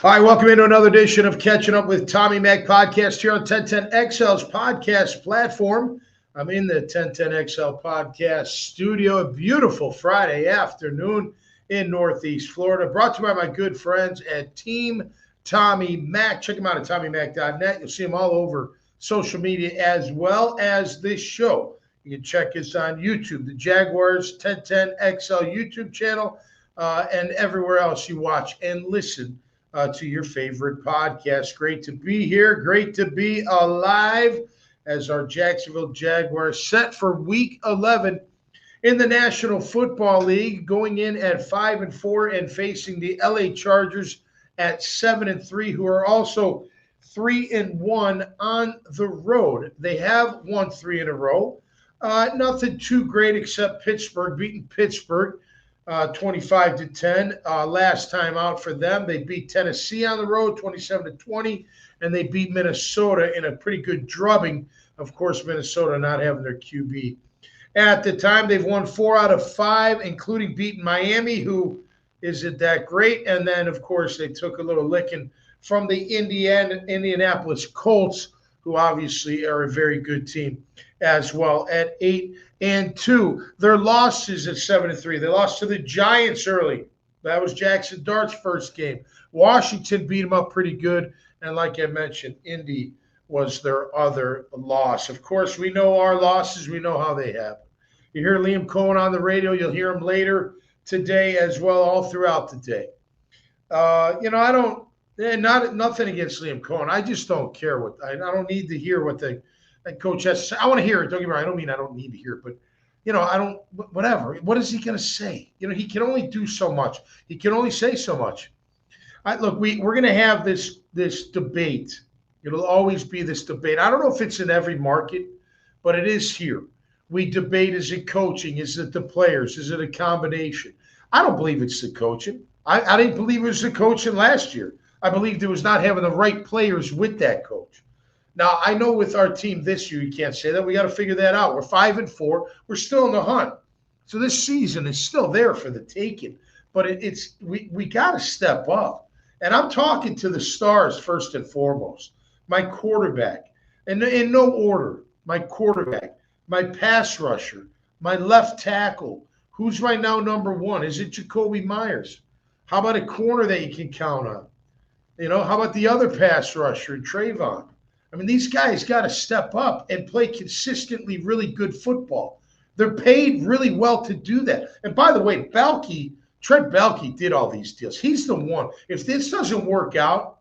All right, welcome into another edition of Catching Up with Tommy Mac podcast here on 1010XL's podcast platform. I'm in the 1010XL podcast studio, a beautiful Friday afternoon in Northeast Florida, brought to you by my good friends at Team Tommy Mac. Check them out at TommyMac.net. You'll see them all over social media as well as this show. You can check us on YouTube, the Jaguars 1010XL YouTube channel, and everywhere else you watch and listen to your favorite podcast. Great to be here. Great to be alive as our Jacksonville Jaguars set for Week 11 in the National Football League, going in at 5-4 and facing the LA Chargers at 7-3, who are also 3-1 on the road. They have won 3 in a row. Nothing too great except Pittsburgh, beating Pittsburgh 25-10. Last time out for them, they beat Tennessee on the road 27-20, and they beat Minnesota in a pretty good drubbing. Of course, Minnesota not having their QB at the time. They've won 4 out of 5, including beating Miami, who isn't that great. And then, of course, they took a little licking from the Indianapolis Colts, who obviously are a very good team as well at 8-2. Their losses at 7-3. They lost to the Giants early. That was Jackson Dart's first game. Washington beat them up pretty good. And like I mentioned, Indy was their other loss. Of course, we know our losses. We know how they happen. You hear Liam Cohen on the radio. You'll hear him later today as well, all throughout the day. I don't nothing against Liam Cohen. I just don't care what I don't need to hear what the coach has to say. I want to hear it. Don't get me wrong. I don't mean I don't need to hear it, but I don't. Whatever. What is he going to say? He can only do so much. He can only say so much. Look, we're going to have this debate. It'll always be this debate. I don't know if it's in every market, but it is here. We debate: is it coaching? Is it the players? Is it a combination? I don't believe it's the coaching. I didn't believe it was the coaching last year. I believed it was not having the right players with that coach. Now, I know with our team this year, you can't say that. We got to figure that out. We're 5-4. We're still in the hunt. So this season is still there for the taking. But we got to step up. And I'm talking to the stars first and foremost. My quarterback, and in no order, my quarterback, my pass rusher, my left tackle. Who's right now number 1? Is it Jacoby Myers? How about a corner that you can count on? How about the other pass rusher, Trayvon? I mean, these guys got to step up and play consistently really good football. They're paid really well to do that. And by the way, Trent Baalke did all these deals. He's the one. If this doesn't work out,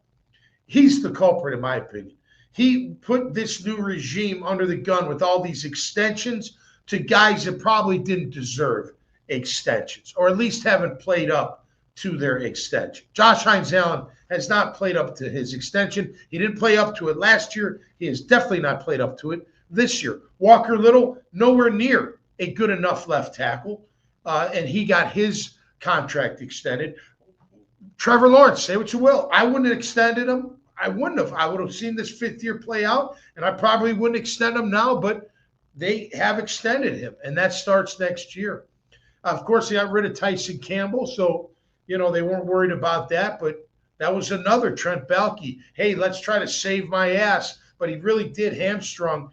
he's the culprit, in my opinion. He put this new regime under the gun with all these extensions to guys that probably didn't deserve extensions, or at least haven't played up to their extension. Josh Hines-Allen has not played up to his extension. He didn't play up to it last year. He has definitely not played up to it this year. Walker Little, nowhere near a good enough left tackle, and he got his contract extended. Trevor Lawrence, say what you will. I wouldn't have extended him. I wouldn't have. I would have seen this 5th year play out, and I probably wouldn't extend him now, but they have extended him, and that starts next year. Of course, they got rid of Tyson Campbell, so they weren't worried about that, but that was another Trent Baalke. Hey, let's try to save my ass. But he really did hamstrung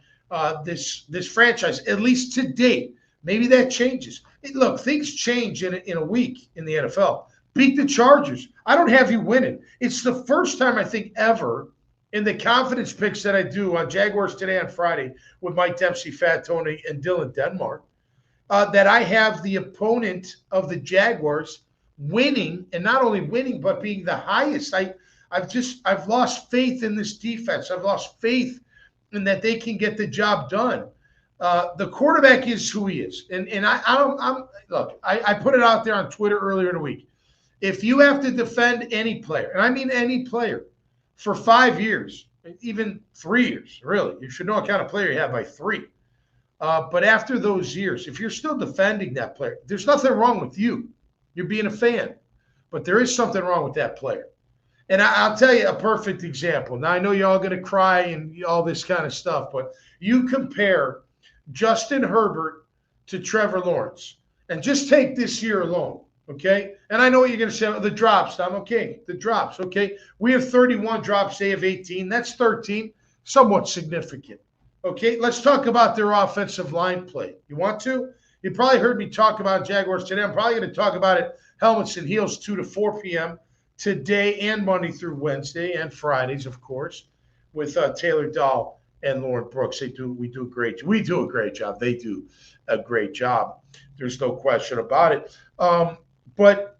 this franchise, at least to date. Maybe that changes. Look, things change in a week in the NFL. Beat the Chargers. I don't have you winning. It's the first time, I think, ever in the confidence picks that I do on Jaguars Today on Friday with Mike Dempsey, Fat Tony, and Dylan Denmark, that I have the opponent of the Jaguars winning, and not only winning, but being the highest. I've lost faith in this defense. I've lost faith in that they can get the job done. The quarterback is who he is. And I put it out there on Twitter earlier in the week. If you have to defend any player, and I mean any player, for 5 years, even 3 years, really, you should know what kind of player you have by 3. But after those years, if you're still defending that player, there's nothing wrong with you. You're being a fan. But there is something wrong with that player. And I'll tell you a perfect example. Now, I know you're all going to cry and all this kind of stuff, but you compare Justin Herbert to Trevor Lawrence. And just take this year alone, Okay. And I know what you're going to say. Oh, the drops, Tom. Okay. The drops. Okay. We have 31 drops. They have 18. That's 13. Somewhat significant. Okay. Let's talk about their offensive line play. You want to? You probably heard me talk about Jaguars today. I'm probably going to talk about it helmets and heels 2 to 4 p.m. today and Monday through Wednesday and Fridays, of course, with Taylor Dahl and Lauren Brooks. We do a great job. They do a great job. There's no question about it. But,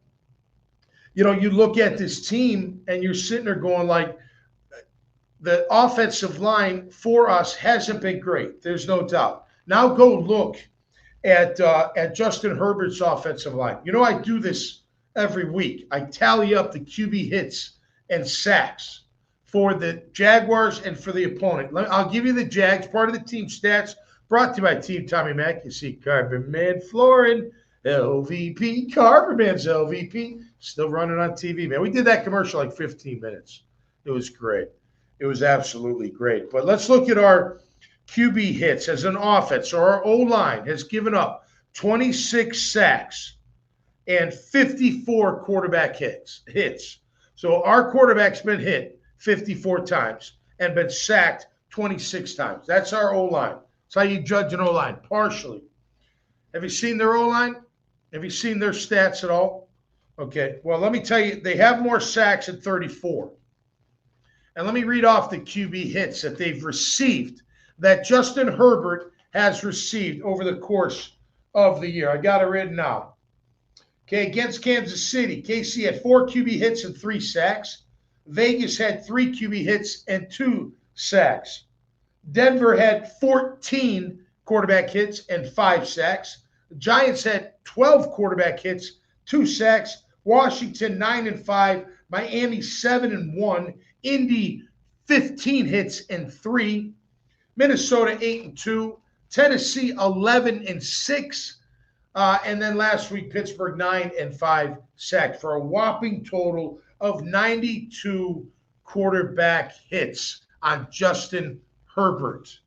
you look at this team and you're sitting there going like, the offensive line for us hasn't been great. There's no doubt. Now go look at Justin Herbert's offensive line. I do this every week. I tally up the QB hits and sacks for the Jaguars and for the opponent. I'll give you the Jags, part of the team stats, brought to you by Team Tommy Mac. You see Carbon Man Flooring, LVP, Carbon Man's LVP, still running on TV, man. We did that commercial like 15 minutes. It was great. It was absolutely great. But let's look at our QB hits as an offense. So our O-line has given up 26 sacks and 54 quarterback hits. So our quarterback's been hit 54 times and been sacked 26 times. That's our O-line. That's how you judge an O-line, partially. Have you seen their O-line? Have you seen their stats at all? Okay, well, let me tell you, they have more sacks at 34. And let me read off the QB hits that they've received, that Justin Herbert has received over the course of the year. I got it written now. Okay, against Kansas City, KC had 4 QB hits and 3 sacks. Vegas had 3 QB hits and 2 sacks. Denver had 14 quarterback hits and 5 sacks. The Giants had 12 quarterback hits, 2 sacks. Washington 9-5. Miami 7-1. Indy 15 hits and 3. Minnesota 8-2. Tennessee 11-6. And then last week, Pittsburgh 9-5 sacked for a whopping total of 92 quarterback hits on Justin Herbert.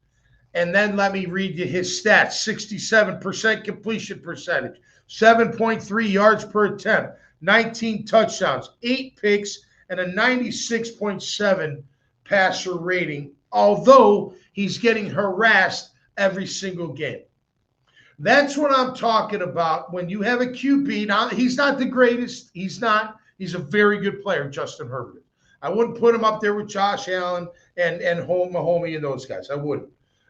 And then let me read you his stats. 67% completion percentage, 7.3 yards per attempt, 19 touchdowns, 8 picks, and a 96.7 passer rating, although he's getting harassed every single game. That's what I'm talking about when you have a QB. Now, he's not the greatest. He's not. He's a very good player, Justin Herbert. I wouldn't put him up there with Josh Allen and Mahomes and those guys. I wouldn't.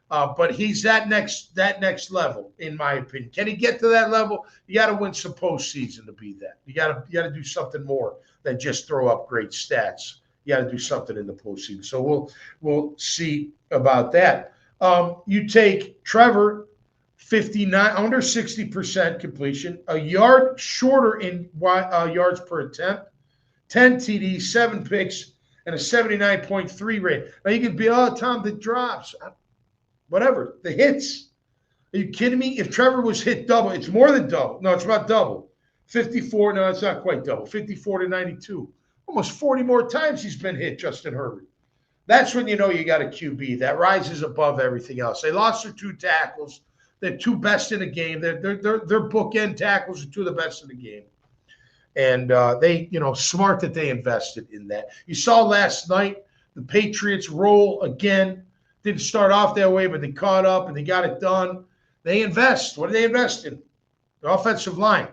But he's that next level, in my opinion. Can he get to that level? You got to win some postseason to be that. You got to do something more than just throw up great stats. You got to do something in the postseason. So we'll see about that. You take Trevor, 59, under 60% completion, a yard shorter in yards per attempt, 10 TDs, 7 picks, and a 79.3 rate. Now you can be, Tom, the drops. Whatever, the hits. Are you kidding me? If Trevor was hit double, it's more than double. No, it's about double. 54, no, it's not quite double. 54 to 92. Almost 40 more times he's been hit, Justin Herbert. That's when you know you got a QB that rises above everything else. They lost their 2 tackles. They're 2 best in the game. Their bookend tackles are 2 of the best in the game. And they, smart that they invested in that. You saw last night the Patriots roll again. Didn't start off that way, but they caught up and they got it done. They invest. What do they invest in? The offensive line.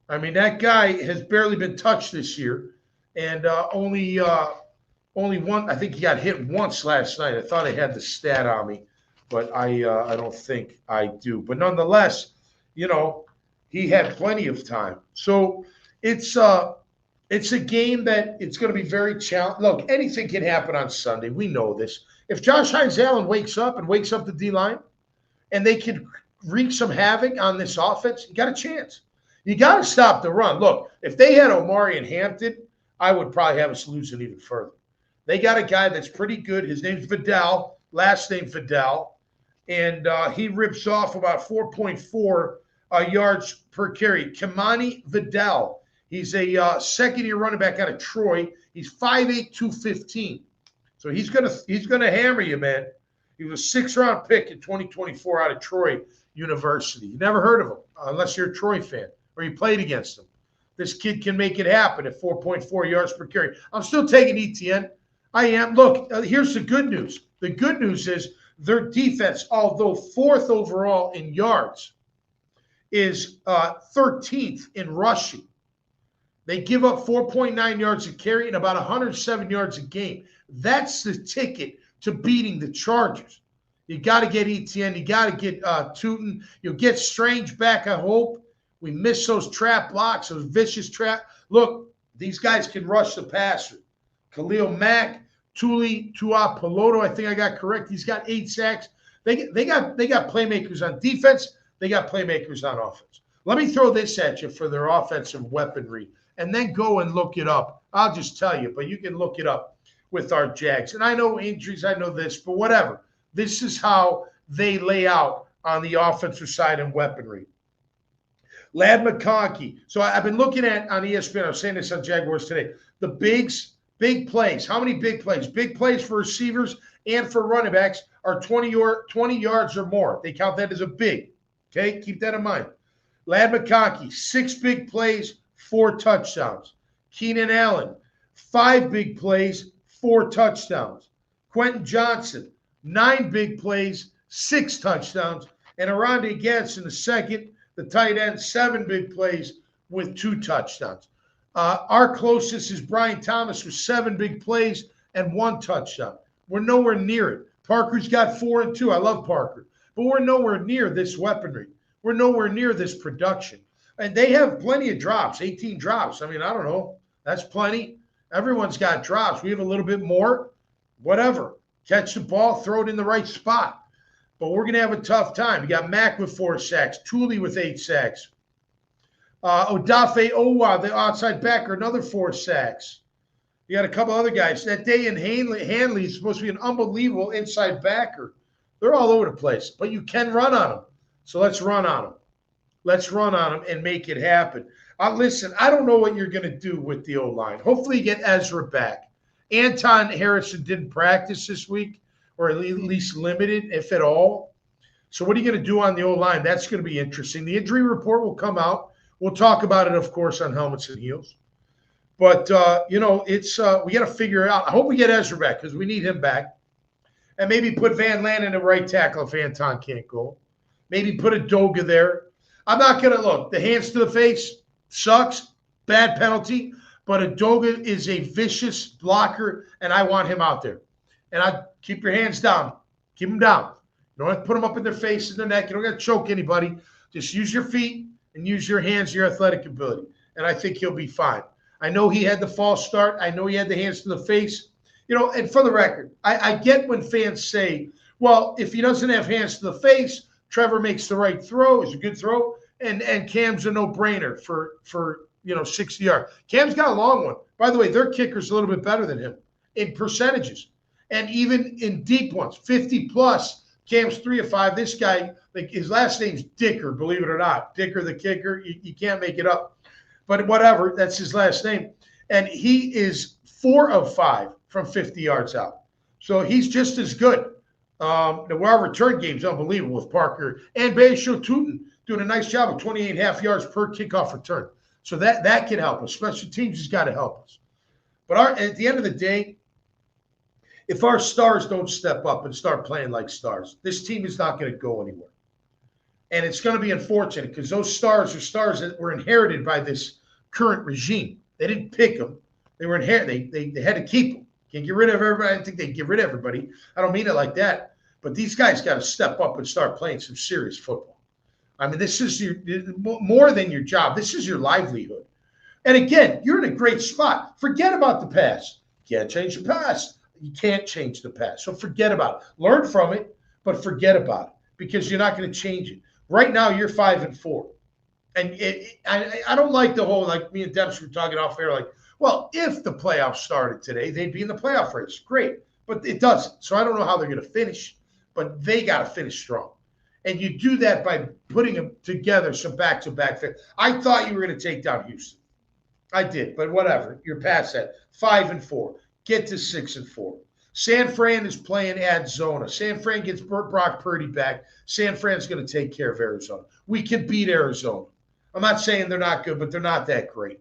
I mean, that guy has barely been touched this year, and only one. I think he got hit once last night. I thought I had the stat on me, but I don't think I do. But nonetheless, he had plenty of time. So it's a game that it's going to be very challenging. Look, anything can happen on Sunday. We know this. If Josh Hines-Allen wakes up the D-line, and they can wreak some havoc on this offense, you got a chance. You got to stop the run. Look, if they had Omari and Hampton, I would probably have us losing even further. They got a guy that's pretty good. His name's Vidal, last name Vidal, and he rips off about 4.4 yards per carry. Kimani Vidal. He's a second-year running back out of Troy. He's 5'8", 215. So he's gonna hammer you, man. He was a 6th-round pick in 2024 out of Troy University. You never heard of him unless you're a Troy fan or you played against him. this kid can make it happen at 4.4 yards per carry. I'm still taking ETN. I am. Look, here's the good news. The good news is their defense, although fourth overall in yards, is 13th in rushing. They give up 4.9 yards a carry and about 107 yards a game. That's the ticket to beating the Chargers. You got to get ETN. You got to get Tootin. You'll get Strange back, I hope. We miss those trap blocks, those vicious trap. Look, these guys can rush the passer. Khalil Mack, Tua Piloto, I think I got correct. He's got 8 sacks. They got playmakers on defense. They got playmakers on offense. Let me throw this at you for their offensive weaponry, and then go and look it up. I'll just tell you, but you can look it up with our Jags. And I know injuries, I know this, but whatever. This is how they lay out on the offensive side and weaponry. Ladd McConkey. So I've been looking at on ESPN, I was saying this on Jaguars today, the big plays. How many big plays? Big plays for receivers and for running backs are 20 yards or more. They count that as a big. Okay, keep that in mind. Ladd McConkey, 6 big plays, 4 touchdowns. Keenan Allen, 5 big plays, 4 touchdowns. Quentin Johnson, 9 big plays, 6 touchdowns. And Arondé Gadsden, the second, the tight end, 7 big plays with 2 touchdowns. Our closest is Brian Thomas with 7 big plays and 1 touchdown. We're nowhere near it. Parker's got 4 and 2. I love Parker. But we're nowhere near this weaponry. We're nowhere near this production. And they have plenty of drops, 18 drops. I mean, I don't know. That's plenty. Everyone's got drops. We have a little bit more. Whatever. Catch the ball, throw it in the right spot. But we're going to have a tough time. You got Mack with 4 sacks, Thule with 8 sacks. Odafe Owa, the outside backer, another 4 sacks. You got a couple other guys. That day in Hanley is supposed to be an unbelievable inside backer. They're all over the place, but you can run on them. So let's run on them. Let's run on them and make it happen. Listen, I don't know what you're going to do with the O-line. Hopefully you get Ezra back. Anton Harrison didn't practice this week, or at least limited, if at all. So what are you going to do on the O-line? That's going to be interesting. The injury report will come out. We'll talk about it, of course, on Helmets and Heels. But, it's we got to figure it out. I hope we get Ezra back because we need him back. And maybe put Van Lannon in the right tackle if Anton can't go. Maybe put a Doga there. I'm not going to look. The hands to the face sucks. Bad penalty. But a Doga is a vicious blocker, and I want him out there. And I keep your hands down. Keep them down. You don't have to put them up in their face and their neck. You don't got to choke anybody. Just use your feet and use your hands, your athletic ability. And I think he'll be fine. I know he had the false start. I know he had the hands to the face. And for the record, I get when fans say, well, if he doesn't have hands to the face, Trevor makes the right throw. It's a good throw. And Cam's a no-brainer for 60 yards. Cam's got a long one. By the way, their kicker's a little bit better than him in percentages. And even in deep ones, 50-plus, Cam's 3 of 5. This guy, his last name's Dicker, believe it or not. Dicker, the kicker. You can't make it up. But whatever, that's his last name. And he is 4 of 5 from 50 yards out. So he's just as good. Our return game's unbelievable with Parker and Bayesho Tootin doing a nice job of 28.5 yards per kickoff return. So that can help us. Special teams has got to help us. But at the end of the day, if our stars don't step up and start playing like stars, this team is not going to go anywhere. And it's going to be unfortunate because those stars are stars that were inherited by this current regime. They didn't pick them. They were inherited. They had to keep them. Can't get rid of everybody. I think they get rid of everybody. I don't mean it like that. But these guys got to step up and start playing some serious football. I mean, this is more than your job. This is your livelihood. And again, you're in a great spot. Forget about the past. You can't change the past. You can't change the past. So forget about it. Learn from it, but forget about it because you're not going to change it. Right now, you're 5-4. And I don't like the whole, like me and Dempsey were talking off air, like, well, if the playoffs started today, they'd be in the playoff race. Great. But it doesn't. So I don't know how they're going to finish, but they got to finish strong. And you do that by putting them together some back-to-back. I thought you were going to take down Houston. I did, but whatever. You're past that. 5-4. Get to 6-4. San Fran is playing Arizona. San Fran gets Brock Purdy back. San Fran's going to take care of Arizona. We can beat Arizona. I'm not saying they're not good, but they're not that great.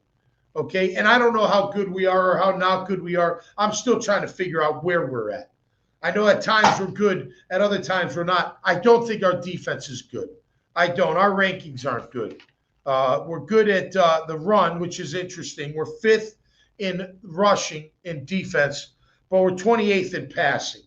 Okay, and I don't know how good we are or how not good we are. I'm still trying to figure out where we're at. I know at times we're good, at other times we're not. I don't think our defense is good. I don't. Our rankings aren't good. We're good at the run, which is interesting. We're fifth in rushing in defense, but we're 28th in passing.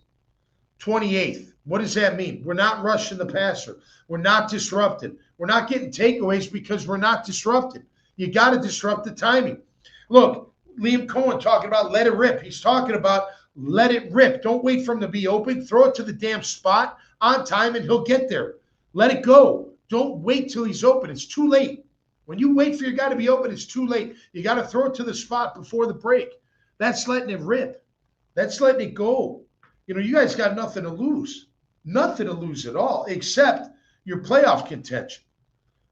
28th. What does that mean? We're not rushing the passer. We're not disrupted. We're not getting takeaways because we're not disrupted. You got to disrupt the timing. Look, Liam Cohen talking about let it rip. He's talking about let it rip. Don't wait for him to be open. Throw it to the damn spot on time and he'll get there. Let it go. Don't wait till he's open. It's too late. When you wait for your guy to be open, it's too late. You got to throw it to the spot before the break. That's letting it rip. That's letting it go. You know, you guys got nothing to lose. Nothing to lose at all, except your playoff contention.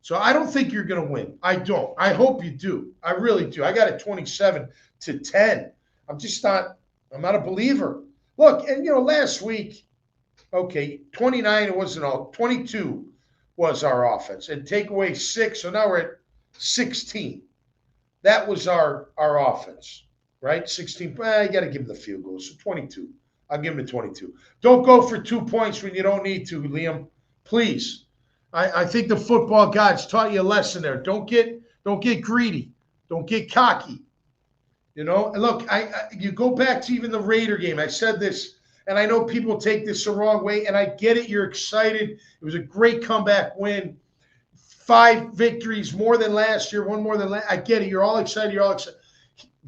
So I don't think you're going to win. I don't. I hope you do. I really do. I got it 27-10. I'm not a believer. Look, and, last week, okay, 29, it wasn't all. 22 was our offense. And take away 6, so now we're at 16. That was our offense, right? 16. You got to give him the field goal. So 22. I'll give him a 22. Don't go for 2 points when you don't need to, Liam. Please. I think the football gods taught you a lesson there. Don't get greedy. Don't get cocky. And look, you go back to even the Raider game. I said this, and I know people take this the wrong way, and I get it. You're excited. It was a great comeback win. 5 victories, more than last year, one more than last. I get it. You're all excited.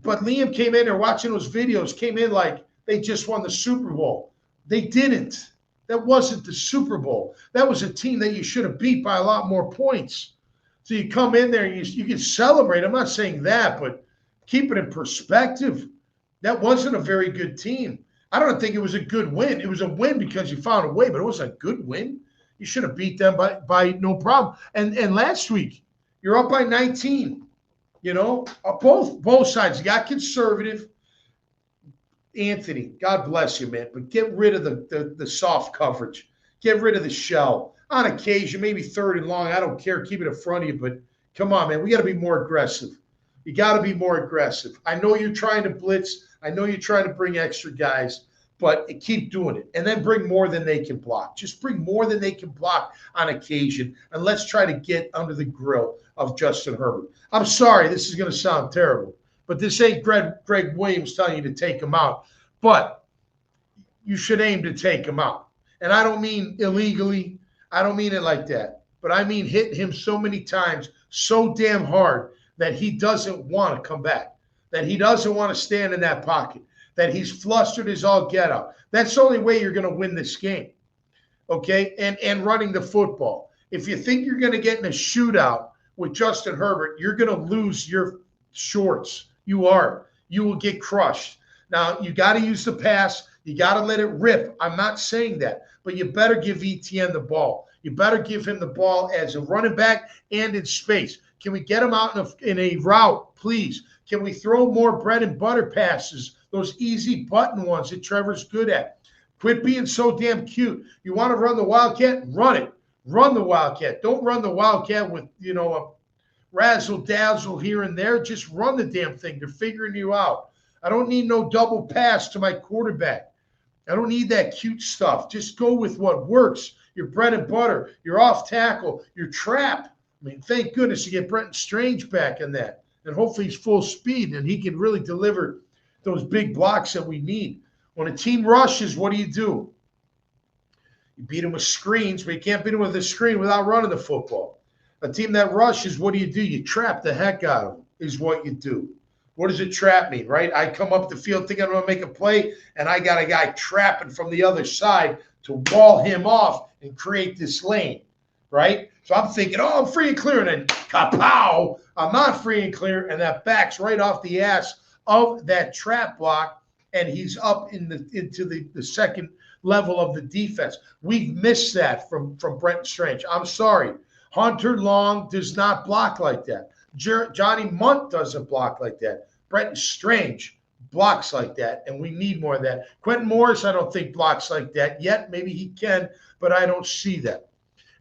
But Liam came in there watching those videos, came in like they just won the Super Bowl. They didn't. That wasn't the Super Bowl. That was a team that you should have beat by a lot more points. So you come in there and you can celebrate. I'm not saying that, but keep it in perspective. That wasn't a very good team. I don't think it was a good win. It was a win because you found a way, but it wasn't a good win. You should have beat them by no problem. And last week, you're up by 19. Both sides. You got conservative. Anthony, God bless you, man, but get rid of the soft coverage. Get rid of the shell. On occasion, maybe 3rd and long. I don't care. Keep it in front of you, but come on, man. We got to be more aggressive. You got to be more aggressive. I know you're trying to blitz. I know you're trying to bring extra guys, but keep doing it. And then bring more than they can block. Just bring more than they can block on occasion, and let's try to get under the grill of Justin Herbert. I'm sorry. This is going to sound terrible. But this ain't Greg Williams telling you to take him out. But you should aim to take him out. And I don't mean illegally. I don't mean it like that. But I mean hit him so many times, so damn hard that he doesn't want to come back, that he doesn't want to stand in that pocket, that he's flustered as all get out. That's the only way you're going to win this game. Okay? And running the football. If you think you're going to get in a shootout with Justin Herbert, you're going to lose your shorts. You are. You will get crushed. Now, you got to use the pass. You got to let it rip. I'm not saying that. But you better give ETN the ball. You better give him the ball as a running back and in space. Can we get him out in a route, please? Can we throw more bread and butter passes, those easy button ones that Trevor's good at? Quit being so damn cute. You want to run the Wildcat? Run it. Run the Wildcat. Don't run the Wildcat with, a razzle-dazzle here and there. Just run the damn thing. They're figuring you out. I don't need no double pass to my quarterback. I don't need that cute stuff. Just go with what works. Your bread and butter, your off tackle, your trap. I mean, thank goodness you get Brenton Strange back in that. And hopefully he's full speed and he can really deliver those big blocks that we need. When a team rushes, what do? You beat them with screens, but you can't beat them with a screen without running the football. A team that rushes, what do? You trap the heck out of them is what you do. What does a trap mean, right? I come up the field thinking I'm going to make a play, and I got a guy trapping from the other side to wall him off and create this lane, right? So I'm thinking, I'm free and clear, and then kapow, I'm not free and clear, and that backs right off the ass of that trap block, and he's up into the second level of the defense. We've missed that from Brenton Strange. I'm sorry. Hunter Long does not block like that. Johnny Munt doesn't block like that. Brenton Strange blocks like that, and we need more of that. Quentin Morris, I don't think blocks like that yet. Maybe he can, but I don't see that.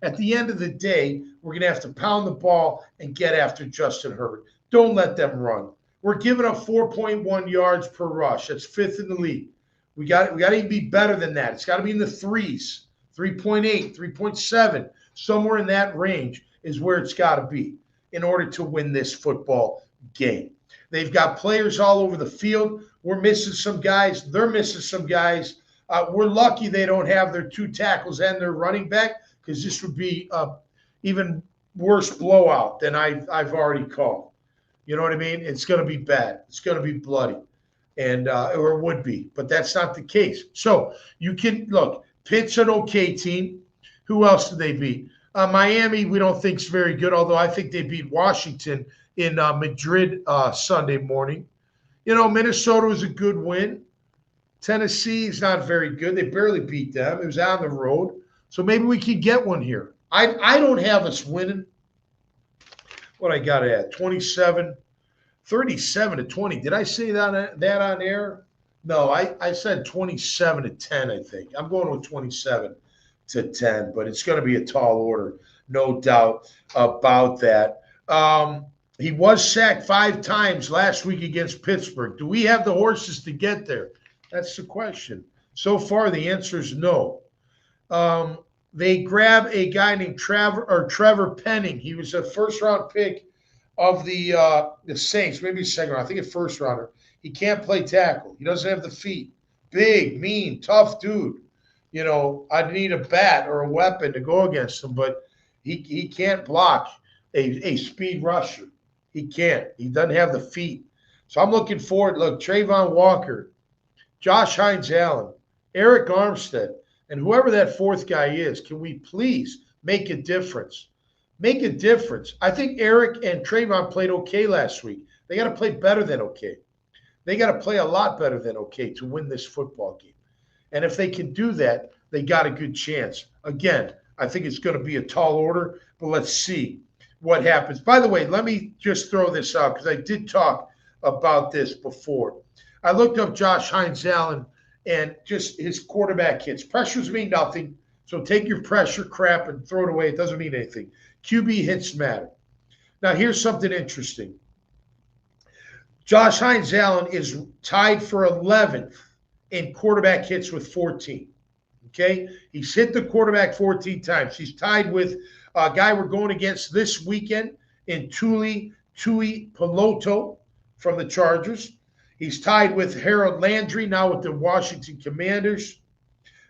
At the end of the day, we're going to have to pound the ball and get after Justin Herbert. Don't let them run. We're giving up 4.1 yards per rush. That's fifth in the league. We got to even be better than that. It's got to be in the threes, 3.8, 3.7, somewhere in that range is where it's got to be in order to win this football game. They've got players all over the field. We're missing some guys. They're missing some guys. We're lucky they don't have their 2 tackles and their running back, because this would be even worse blowout than I've already called. You know what I mean? It's going to be bad. It's going to be bloody, and or it would be, but that's not the case. So you can look. Pitt's an okay team. Who else did they beat? Miami, we don't think is very good, although I think they beat Washington in Madrid Sunday morning. You know, Minnesota was a good win. Tennessee is not very good. They barely beat them. It was on the road. So maybe we could get one here. I don't have us winning. What I got at 37 to 20. Did I say that on air? No, I said 27 to 10, I think. I'm going with 27 to 10, but it's going to be a tall order, no doubt about that. He was sacked 5 times last week against Pittsburgh. Do we have the horses to get there? That's the question. So far, the answer is no. They grab a guy named Trevor Penning. He was a first-round pick of the Saints, maybe second round. I think a first-rounder. He can't play tackle. He doesn't have the feet. Big, mean, tough dude. You know, I'd need a bat or a weapon to go against him, but he can't block a speed rusher. He can't. He doesn't have the feet. So I'm looking forward. Look, Trayvon Walker, Josh Hines-Allen, Eric Armstead, and whoever that 4th guy is, can we please make a difference? Make a difference. I think Eric and Trayvon played okay last week. They got to play better than okay. They got to play a lot better than okay to win this football game. And if they can do that, they got a good chance. Again, I think it's going to be a tall order, but let's see what happens. By the way, let me just throw this out because I did talk about this before. I looked up Josh Hines-Allen and just his quarterback hits. Pressures mean nothing, so take your pressure crap and throw it away. It doesn't mean anything. QB hits matter. Now, here's something interesting. Josh Hines-Allen is tied for 11th in quarterback hits with 14. Okay? He's hit the quarterback 14 times. He's tied with a guy we're going against this weekend in Tui Peloto from the Chargers. He's tied with Harold Landry, now with the Washington Commanders.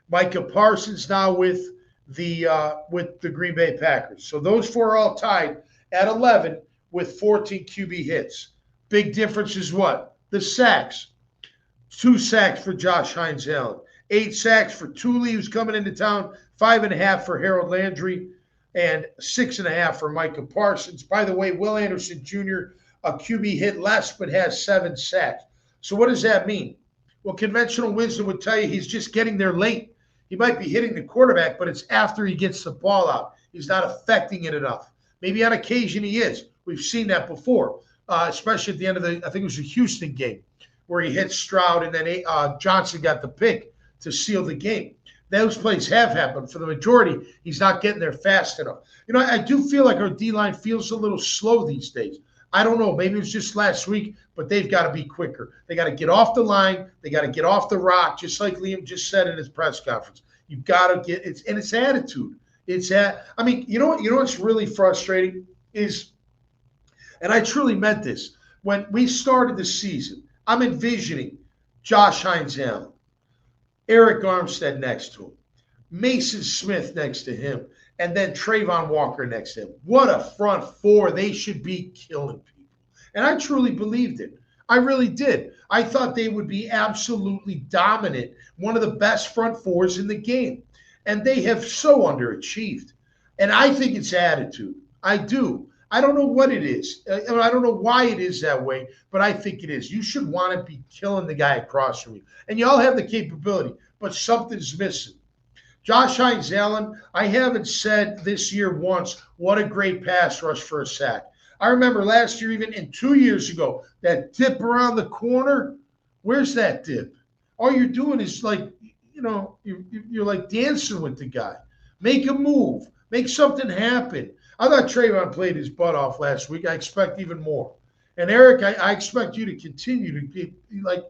Micah Parsons now with the Green Bay Packers. So those 4 are all tied at 11 with 14 QB hits. Big difference is what? The sacks. 2 sacks for Josh Hines-Allen. 8 sacks for Tuli, who's coming into town. 5.5 for Harold Landry. And 6.5 for Micah Parsons. By the way, Will Anderson Jr., a QB hit less, but has 7 sacks. So what does that mean? Well, conventional wisdom would tell you he's just getting there late. He might be hitting the quarterback, but it's after he gets the ball out. He's not affecting it enough. Maybe on occasion he is. We've seen that before, especially at the end of I think it was the Houston game, where he hit Stroud and then Johnson got the pick to seal the game. Those plays have happened. For the majority, he's not getting there fast enough. You know, I do feel like our D-line feels a little slow these days. I don't know. Maybe it was just last week, but they've got to be quicker. They got to get off the line. They got to get off the rock, just like Liam just said in his press conference. You've got to get it's attitude. I mean, you know what's really frustrating is, and I truly meant this, when we started the season, I'm envisioning Josh Hines-Allen, Eric Armstead next to him, Mason Smith next to him, and then Trayvon Walker next to him. What a front 4. They should be killing people. And I truly believed it. I really did. I thought they would be absolutely dominant, one of the best front 4s in the game. And they have so underachieved. And I think it's attitude. I do. I don't know what it is. I don't know why it is that way, but I think it is. You should want to be killing the guy across from you. And you all have the capability, but something's missing. Josh Hines-Allen, I haven't said this year once, what a great pass rush for a sack. I remember last year, even and 2 years ago, that dip around the corner. Where's that dip? All you're doing is like, you're like dancing with the guy. Make a move. Make something happen. I thought Trayvon played his butt off last week. I expect even more. And Eric, I expect you to continue to be like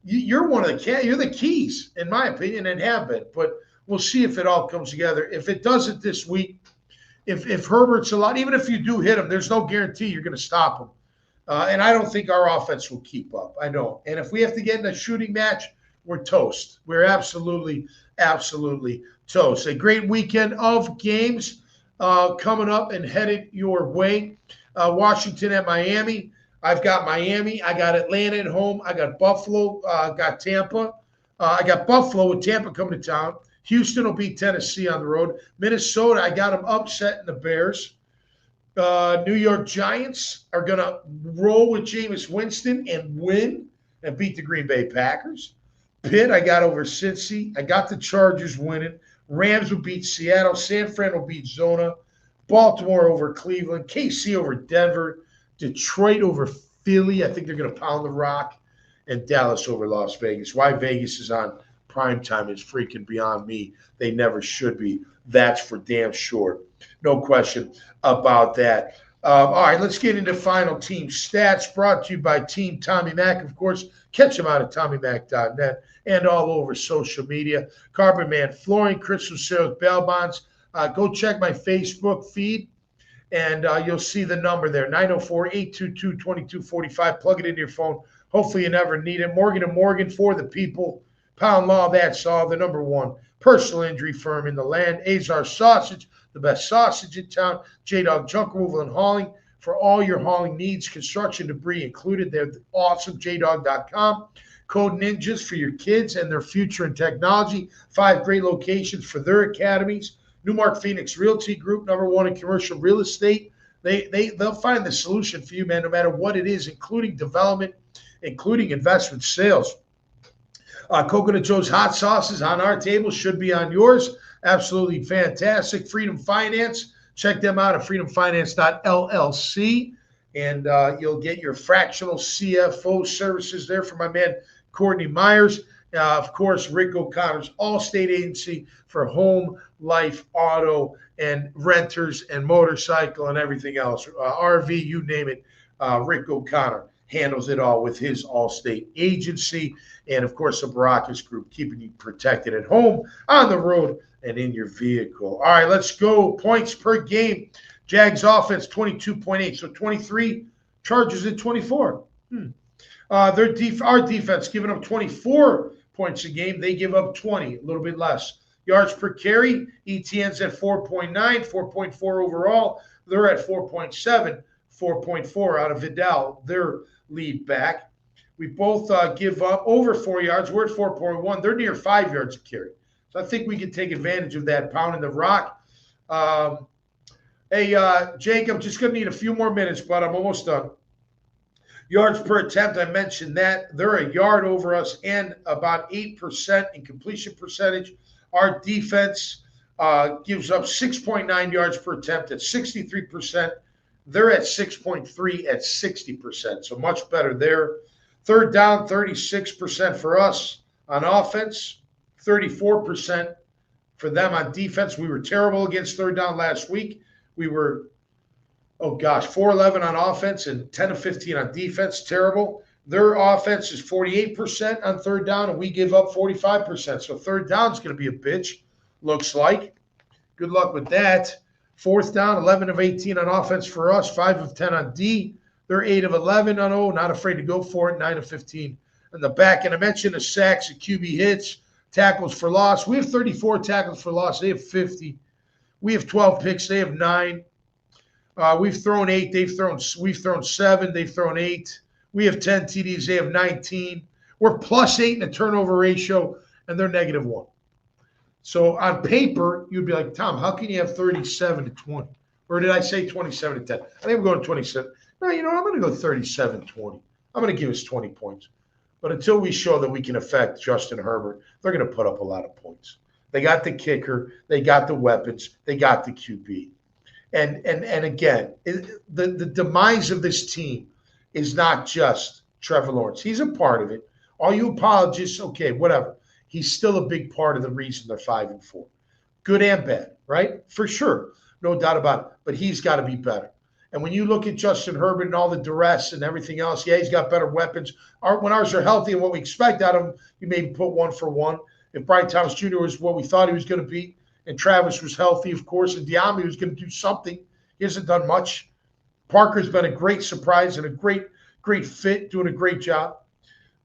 you're one of you're the keys, in my opinion, and have been. But we'll see if it all comes together. If it doesn't this week, if Herbert's a lot, even if you do hit him, there's no guarantee you're going to stop him. And I don't think our offense will keep up. I don't. And if we have to get in a shooting match, we're toast. We're absolutely, absolutely toast. A great weekend of games coming up and headed your way. Washington at Miami. I've got Miami. I got Atlanta at home. I got Buffalo. Got Tampa. I got Buffalo with Tampa coming to town. Houston will beat Tennessee on the road. Minnesota, I got them upsetting the Bears. New York Giants are going to roll with Jameis Winston and win and beat the Green Bay Packers. Pitt, I got over Cincy. I got the Chargers winning. Rams will beat Seattle. San Fran will beat Zona. Baltimore over Cleveland. KC over Denver. Detroit over Philly. I think they're going to pound the rock. And Dallas over Las Vegas. Why Vegas is on prime time is freaking beyond me. They never should be. That's for damn sure. No question about that. All right, let's get into final team stats brought to you by Team Tommy Mac. Of course, catch them out at TommyMac.net and all over social media. Carbon Man Flooring, Crystal Sales, Bail Bonds. Go check my Facebook feed, and you'll see the number there, 904-822-2245. Plug it into your phone. Hopefully you never need it. Morgan & Morgan for the people. Pound Law, that's all. The number one personal injury firm in the land. Azar Sausage, the best sausage in town. J-Dog Junk Removal and Hauling for all your hauling needs. Construction debris included. They're awesome. JDog.com. Code Ninjas for your kids and their future in technology. 5 great locations for their academies. Newmark Phoenix Realty Group, number one in commercial real estate. They'll find the solution for you, man, no matter what it is, including development, including investment sales. Coconut Joe's hot sauces on our table should be on yours. Absolutely fantastic. Freedom Finance. Check them out at freedomfinance.llc. And you'll get your fractional CFO services there from my man, Courtney Myers. Of course, Rick O'Connor's Allstate Agency for home, life, auto, and renters and motorcycle and everything else. RV, you name it. Rick O'Connor handles it all with his Allstate Agency. And, of course, the Baracus Group, keeping you protected at home, on the road, and in your vehicle. All right, let's go. Points per game. Jags offense, 22.8. So 23, Chargers at 24. Our defense giving up 24 points a game. They give up 20, a little bit less. Yards per carry, ETN's at 4.9, 4.4 overall. They're at 4.7, 4.4 out of Vidal, their lead back. We both give up over 4 yards. We're at 4.1. They're near 5 yards a carry. So I think we can take advantage of that, pounding the rock. Hey, Jake, I'm just going to need a few more minutes, but I'm almost done. Yards per attempt, I mentioned that. They're a yard over us and about 8% in completion percentage. Our defense gives up 6.9 yards per attempt at 63%. They're at 6.3 at 60%, so much better there. Third down, 36% for us on offense, 34% for them on defense. We were terrible against third down last week. We were, 4-11 on offense and 10-15 on defense. Terrible. Their offense is 48% on third down, and we give up 45%. So third down is going to be a bitch, looks like. Good luck with that. Fourth down, 11 of 18 on offense for us, 5 of 10 on D. They're 8 of 11 on O, not afraid to go for it, 9 of 15 in the back. And I mentioned the sacks, the QB hits, tackles for loss. We have 34 tackles for loss. They have 50. We have 12 picks. They have 9. We've thrown 8. We've thrown 7. They've thrown 8. We have 10 TDs. They have 19. We're +8 in the turnover ratio, and they're -1. So on paper, you'd be like, Tom, how can you have 37-20? Or did I say 27-10? I think I'm going 27. No, I'm going to go 37-20. I'm going to give us 20 points. But until we show that we can affect Justin Herbert, they're going to put up a lot of points. They got the kicker. They got the weapons. They got the QB. And again, the demise of this team is not just Trevor Lawrence. He's a part of it. All you apologists, okay, whatever. He's still a big part of the reason they're 5-4. Good and bad, right? For sure. No doubt about it. But he's got to be better. And when you look at Justin Herbert and all the duress and everything else, yeah, he's got better weapons. When ours are healthy and what we expect out of him, you maybe put 1-for-1. If Brian Thomas Jr. was what we thought he was going to be, and Travis was healthy, of course, and Diami was going to do something, he hasn't done much. Parker's been a great surprise and a great fit, doing a great job.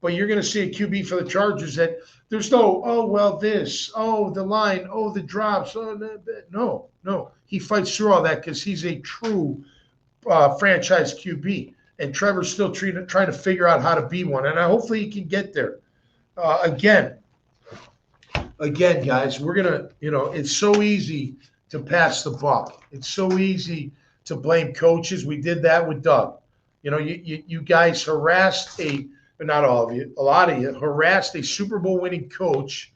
But you're going to see a QB for the Chargers that there's no, the line, the drops. No. He fights through all that because he's a true franchise QB. And Trevor's still trying to figure out how to be one. And hopefully he can get there. Again, guys, we're going to, it's so easy to pass the buck. It's so easy to blame coaches. We did that with Doug. You guys harassed not all of you, a lot of you harassed a Super Bowl winning coach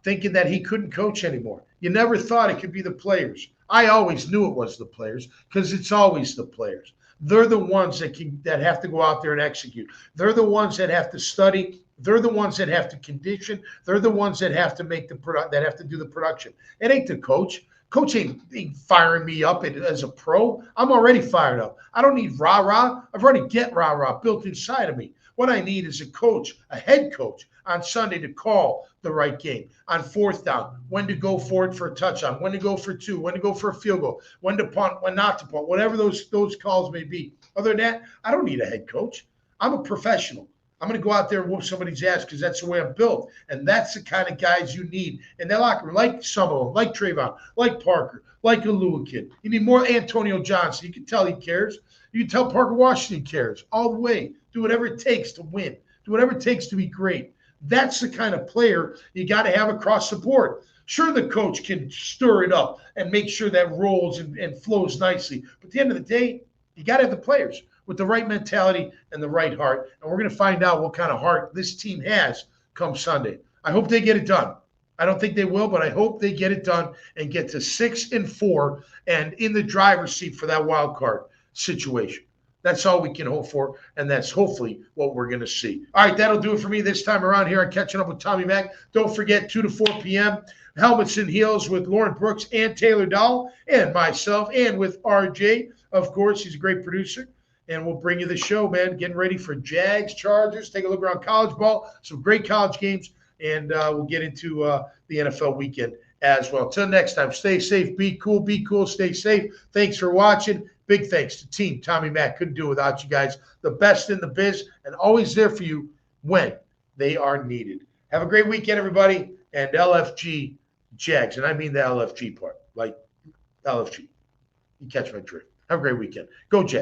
thinking that he couldn't coach anymore. You never thought it could be the players. I always knew it was the players because it's always the players. They're the ones that have to go out there and execute. They're the ones that have to study. They're the ones that have to condition. They're the ones that have to make that have to do the production. It ain't the coach. Coach ain't firing me up as a pro. I'm already fired up. I don't need rah-rah. I've already get rah-rah built inside of me. What I need is a head coach on Sunday to call the right game, on fourth down, when to go for it for a touchdown, when to go for 2, when to go for a field goal, when to punt, when not to punt, whatever those calls may be. Other than that, I don't need a head coach. I'm a professional. I'm going to go out there and whoop somebody's ass because that's the way I'm built. And that's the kind of guys you need in that locker room, like some of them, like Trayvon, like Parker, like a Lewickid. You need more Antonio Johnson. You can tell he cares. You can tell Parker Washington cares all the way. Do whatever it takes to win. Do whatever it takes to be great. That's the kind of player you got to have across the board. Sure, the coach can stir it up and make sure that rolls and flows nicely. But at the end of the day, you got to have the players with the right mentality and the right heart. And we're going to find out what kind of heart this team has come Sunday. I hope they get it done. I don't think they will, but I hope they get it done and get to 6-4 and in the driver's seat for that wild card situation. That's all we can hope for, and that's hopefully what we're going to see. All right, that'll do it for me this time around here on Catching Up with Tommy Mack. Don't forget, 2 to 4 p.m., Helmets and Heels with Lauren Brooks and Taylor Dahl and myself and with RJ. Of course, he's a great producer, and we'll bring you the show, man. Getting ready for Jags, Chargers. Take a look around college ball, some great college games, and we'll get into the NFL weekend as well. Until next time, stay safe, be cool, stay safe. Thanks for watching. Big thanks to Team Tommy Mack. Couldn't do it without you guys. The best in the biz and always there for you when they are needed. Have a great weekend, everybody. And LFG Jags. And I mean the LFG part, like LFG. You catch my drift. Have a great weekend. Go Jags.